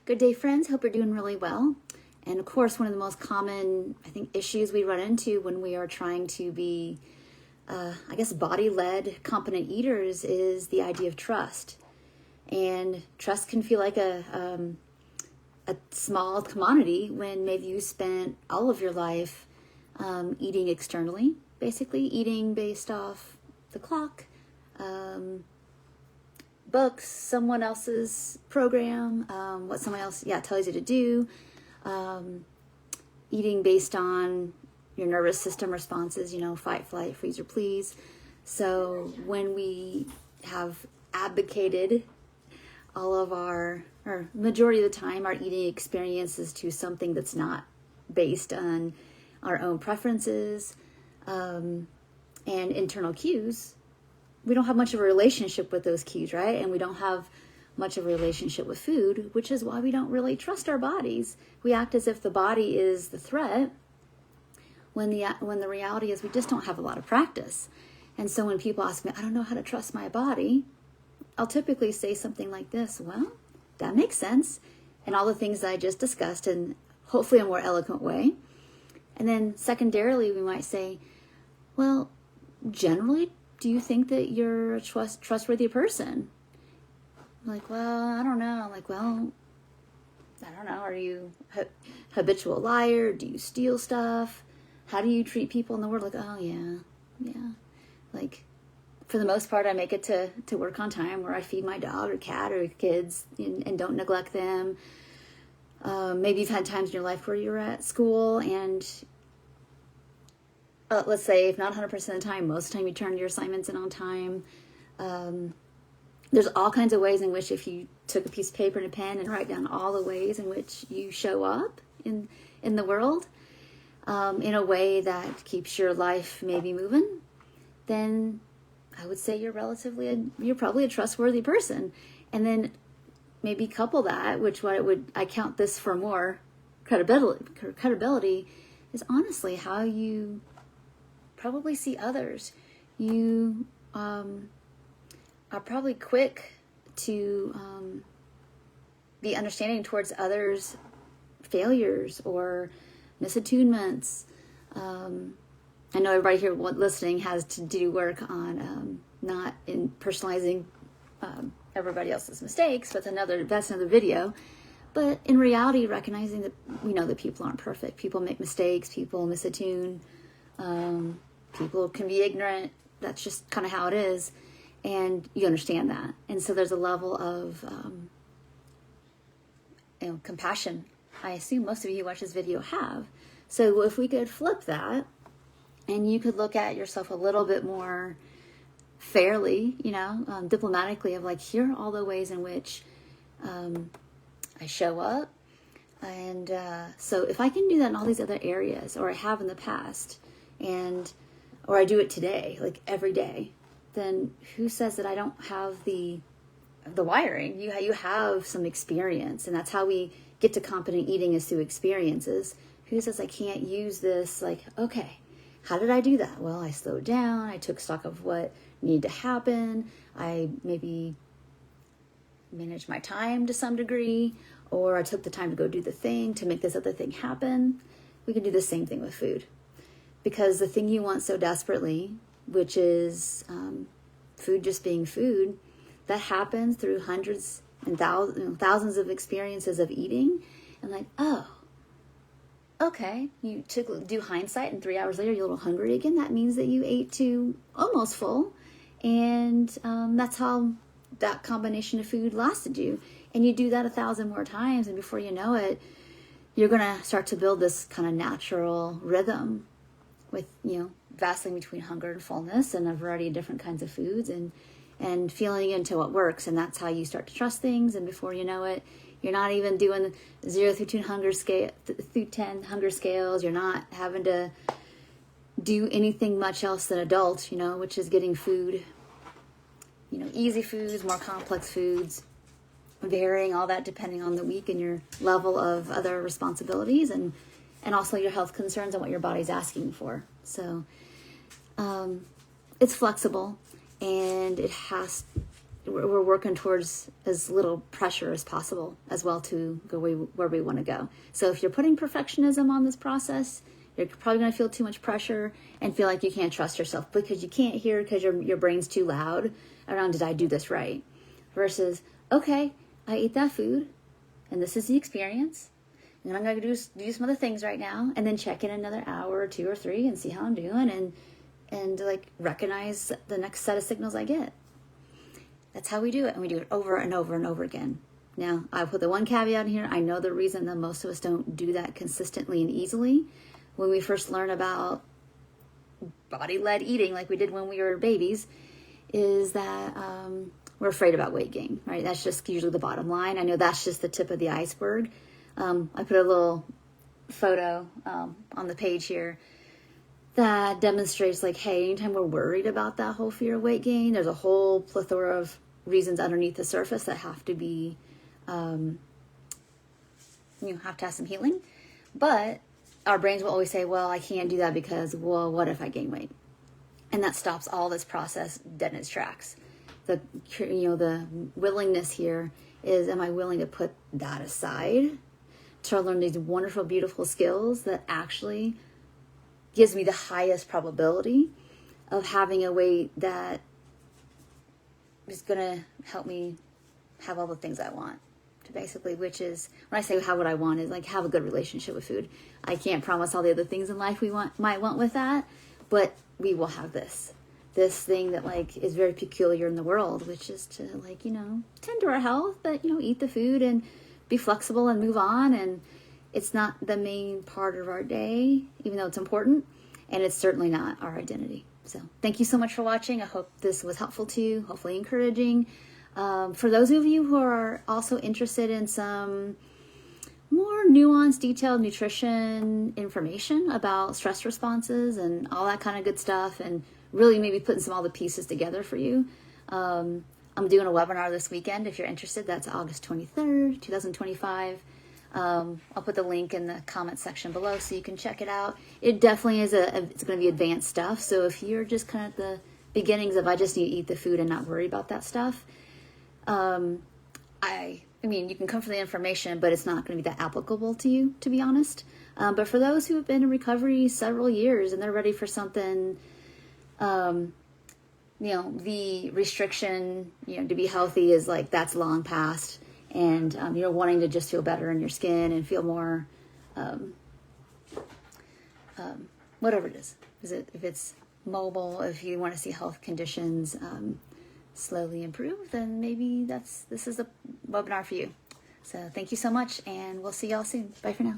Good day, friends. Hope you're doing really well. And of course, one of the most common, I think, issues we run into when we are trying to be, body-led, competent eaters is the idea of trust. And trust can feel like a small commodity when maybe you spent all of your life eating externally, basically eating based off the clock, books, someone else's program, what someone else tells you to do, eating based on your nervous system responses, fight, flight, freeze, or please. So when we have abdicated all of or majority of the time, our eating experiences to something that's not based on our own preferences and internal cues, we don't have much of a relationship with those cues, right? And we don't have much of a relationship with food, which is why we don't really trust our bodies. We act as if the body is the threat when the reality is we just don't have a lot of practice. And so when people ask me, I don't know how to trust my body, I'll typically say something like this: well, that makes sense. And all the things that I just discussed in hopefully a more eloquent way. And then secondarily, we might say, well, generally, do you think that you're a trustworthy person? I'm like, well, I don't know. I'm like, well, I don't know. Are you habitual liar? Do you steal stuff? How do you treat people in the world? Like, oh, yeah. Like, for the most part, I make it to work on time, where I feed my dog or cat or kids and don't neglect them. Maybe you've had times in your life where you're at school and let's say if not 100% of the time, most of the time you turn your assignments in on time. There's all kinds of ways in which if you took a piece of paper and a pen and write down all the ways in which you show up in the world in a way that keeps your life maybe moving, then I would say you're probably a trustworthy person. And then maybe couple that, I count this for more credibility is honestly how you probably see others. You are probably quick to be understanding towards others' failures or misattunements. I know everybody here listening has to do work on not in personalizing everybody else's mistakes, but that's another video. But in reality, recognizing that we know that people aren't perfect. People make mistakes. People misattune. People can be ignorant. That's just kind of how it is. And you understand that. And so there's a level of compassion. I assume most of you who watch this video have. So if we could flip that, and you could look at yourself a little bit more fairly, diplomatically, of like, here are all the ways in which I show up. And so if I can do that in all these other areas, or I have in the past, or I do it today, like every day, then who says that I don't have the wiring? You have some experience, and that's how we get to competent eating, is through experiences. Who says I can't use this? Like, okay, how did I do that? Well, I slowed down. I took stock of what needed to happen. I maybe managed my time to some degree, or I took the time to go do the thing to make this other thing happen. We can do the same thing with food, because the thing you want so desperately, which is food just being food, that happens through hundreds and thousands of experiences of eating. And like, oh, okay, you do hindsight, and 3 hours later you're a little hungry again. That means that you ate to almost full, and that's how that combination of food lasted you. And you do that 1,000 more times, and before you know it, you're gonna start to build this kind of natural rhythm with vacillating between hunger and fullness, and a variety of different kinds of foods, and feeling into what works. And that's how you start to trust things. And before you know it, you're not even doing 0 through 10 hunger scales. You're not having to do anything much else than adult, which is getting food, easy foods, more complex foods, varying all that depending on the week and your level of other responsibilities, and also your health concerns and what your body's asking for. So it's flexible, and it has we're working towards as little pressure as possible as well to go where we want to go. So if you're putting perfectionism on this process, you're probably going to feel too much pressure and feel like you can't trust yourself because you can't hear, because your brain's too loud around, did I do this right? Versus, okay, I ate that food and this is the experience. And I'm going to do some other things right now, and then check in another hour or 2 or 3 and see how I'm doing, and like recognize the next set of signals I get. That's how we do it, and we do it over and over and over again. Now, I put the one caveat in here. I know the reason that most of us don't do that consistently and easily when we first learn about body-led eating, like we did when we were babies, is that we're afraid about weight gain, right? That's just usually the bottom line. I know that's just the tip of the iceberg. I put a little photo on the page here that demonstrates like, hey, anytime we're worried about that whole fear of weight gain, there's a whole plethora of reasons underneath the surface that have to be, have to have some healing. But our brains will always say, well, I can't do that because, well, what if I gain weight? And that stops all this process dead in its tracks. The willingness here is, am I willing to put that aside to learn these wonderful, beautiful skills that actually gives me the highest probability of having a weight that is going to help me have all the things I want. To basically, which is, when I say have what I want, is like have a good relationship with food. I can't promise all the other things in life we might want with that, but we will have this thing that like is very peculiar in the world, which is to like, tend to our health, but eat the food and be flexible and move on. And it's not the main part of our day, even though it's important, and it's certainly not our identity. So thank you so much for watching. I hope this was helpful to you, hopefully encouraging. For those of you who are also interested in some more nuanced, detailed nutrition information about stress responses and all that kind of good stuff, and really maybe putting all the pieces together for you, I'm doing a webinar this weekend. If you're interested, that's August 23rd, 2025. I'll put the link in the comment section below so you can check it out. It definitely is it's going to be advanced stuff. So if you're just kind of the beginnings of, I just need to eat the food and not worry about that stuff, I mean, you can come for the information, but it's not going to be that applicable to you, to be honest. But for those who have been in recovery several years and they're ready for something, the restriction, to be healthy is like, that's long past. And you're wanting to just feel better in your skin and feel more, whatever it is. If it's mobile, if you want to see health conditions slowly improve, then maybe this is a webinar for you. So thank you so much, and we'll see y'all soon. Bye for now.